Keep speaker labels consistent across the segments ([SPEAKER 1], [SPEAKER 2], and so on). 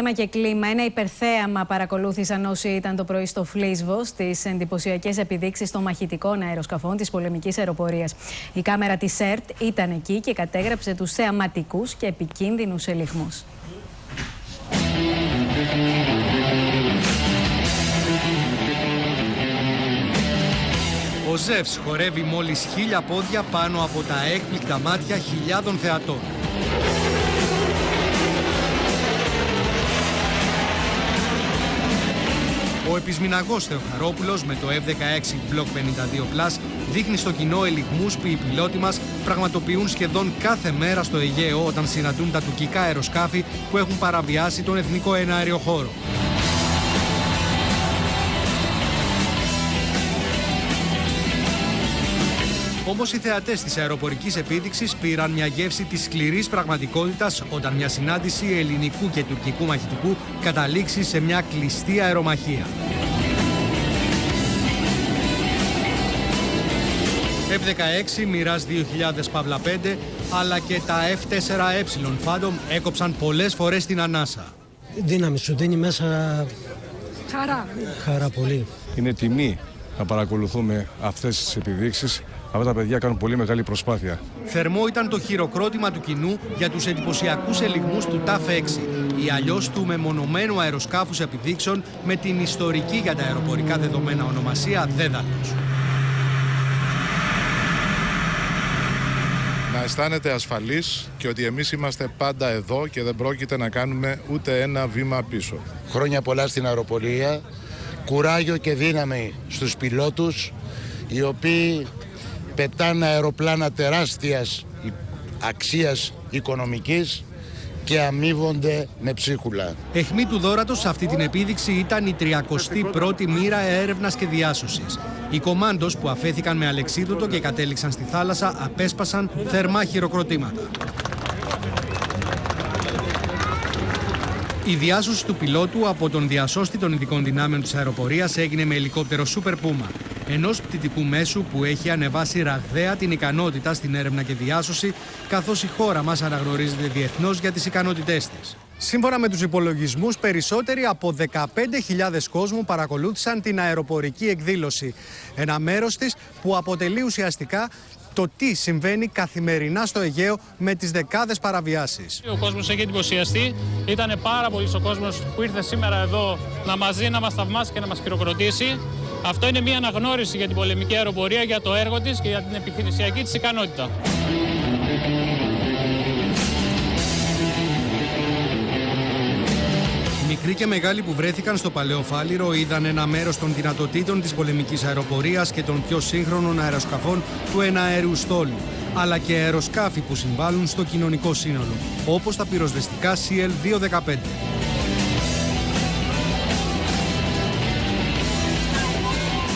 [SPEAKER 1] Θέμα και κλίμα. Ένα υπερθέαμα παρακολούθησαν όσοι ήταν το πρωί στο Φλίσβο στις εντυπωσιακές επιδείξεις των μαχητικών αεροσκαφών της πολεμικής αεροπορίας. Η κάμερα της ΕΡΤ ήταν εκεί και κατέγραψε τους θεαματικούς και επικίνδυνους ελιγμούς.
[SPEAKER 2] Ο Ζεύς χορεύει μόλις 1000 πόδια πάνω από τα έκπληκτα μάτια χιλιάδων θεατών. Ο επισμηναγός Θεοχαρόπουλος με το F-16 Block 52 Plus δείχνει στο κοινό ελιγμούς που οι πιλότοι μας πραγματοποιούν σχεδόν κάθε μέρα στο Αιγαίο όταν συναντούν τα τουρκικά αεροσκάφη που έχουν παραβιάσει τον εθνικό εναέριο χώρο. Όμως οι θεατές της αεροπορικής επίδειξης πήραν μια γεύση της σκληρής πραγματικότητας όταν μια συνάντηση ελληνικού και τουρκικού μαχητικού καταλήξει σε μια κλειστή αερομαχία. F-16, Mirage 2000 Pavla 5, αλλά και τα F-4E Phantom έκοψαν πολλές φορές την ανάσα.
[SPEAKER 3] Δύναμη σου δίνει μέσα χαρά πολύ.
[SPEAKER 4] Είναι τιμή να παρακολουθούμε αυτές τις επιδείξεις. Αυτά τα παιδιά κάνουν πολύ μεγάλη προσπάθεια.
[SPEAKER 2] Θερμό ήταν το χειροκρότημα του κοινού για τους εντυπωσιακούς ελιγμούς του TAF-6 ή αλλιώς του μεμονωμένου αεροσκάφους επιδείξεων με την ιστορική για τα αεροπορικά δεδομένα ονομασία Δέδαλος.
[SPEAKER 5] Να αισθάνεται ασφαλής και ότι εμείς είμαστε πάντα εδώ και δεν πρόκειται να κάνουμε ούτε ένα βήμα πίσω.
[SPEAKER 6] Χρόνια πολλά στην αεροπορία, κουράγιο και δύναμη στους πιλότους, οι οποίοι πετάνε αεροπλάνα τεράστιας αξίας οικονομικής και αμείβονται με ψίχουλα.
[SPEAKER 2] Αιχμή του δώρατος σε αυτή την επίδειξη ήταν η 31η μοίρα έρευνας και διάσωσης. Οι κομάντος που αφέθηκαν με αλεξίδωτο και κατέληξαν στη θάλασσα απέσπασαν θερμά χειροκροτήματα. Η διάσωση του πιλότου από τον διασώστη των ειδικών δυνάμεων της αεροπορίας έγινε με ελικόπτερο Super Puma, ενός πτυτικού μέσου που έχει ανεβάσει ραγδαία την ικανότητα στην έρευνα και διάσωση, καθώς η χώρα μας αναγνωρίζεται διεθνώς για τις ικανότητές της. Σύμφωνα με τους υπολογισμούς, περισσότεροι από 15.000 κόσμου παρακολούθησαν την αεροπορική εκδήλωση. Ένα μέρος της που αποτελεί ουσιαστικά το τι συμβαίνει καθημερινά στο Αιγαίο με τις δεκάδες παραβιάσεις.
[SPEAKER 7] Ο κόσμος έχει εντυπωσιαστεί. Ήταν πάρα πολύ ο κόσμος που ήρθε σήμερα εδώ να μας θαυμάσει και να μας χειροκροτήσει. Αυτό είναι μια αναγνώριση για την πολεμική αεροπορία, για το έργο της και για την επιχειρησιακή της ικανότητα.
[SPEAKER 2] Μικροί και μεγάλοι που βρέθηκαν στο Παλαιό Φάληρο είδαν ένα μέρος των δυνατοτήτων της πολεμικής αεροπορίας και των πιο σύγχρονων αεροσκαφών του εναέριου στόλου, αλλά και αεροσκάφη που συμβάλλουν στο κοινωνικό σύνολο, όπως τα πυροσβεστικά CL-215.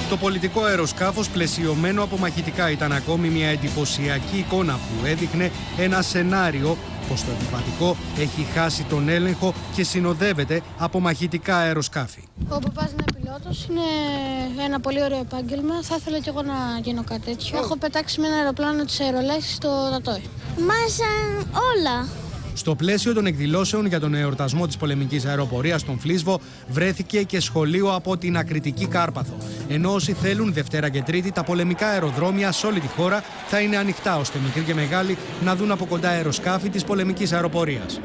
[SPEAKER 2] Το πολιτικό αεροσκάφος, πλαισιωμένο από μαχητικά, ήταν ακόμη μια εντυπωσιακή εικόνα που έδειχνε ένα σενάριο πως το επιβατικό έχει χάσει τον έλεγχο και συνοδεύεται από μαχητικά αεροσκάφη.
[SPEAKER 8] Ο παπάς είναι πιλότος, είναι ένα πολύ ωραίο επάγγελμα. Θα ήθελα κι εγώ να γίνω κάτι τέτοιο. Έχω πετάξει με ένα αεροπλάνο της αερολέσης στο Τατόι. Μάζαν όλα.
[SPEAKER 2] Στο πλαίσιο των εκδηλώσεων για τον εορτασμό της πολεμικής αεροπορίας στον Φλίσβο βρέθηκε και σχολείο από την Ακριτική Κάρπαθο. Ενώ όσοι θέλουν Δευτέρα και Τρίτη, τα πολεμικά αεροδρόμια σε όλη τη χώρα θα είναι ανοιχτά ώστε μικροί και μεγάλοι να δουν από κοντά αεροσκάφη της πολεμικής αεροπορίας.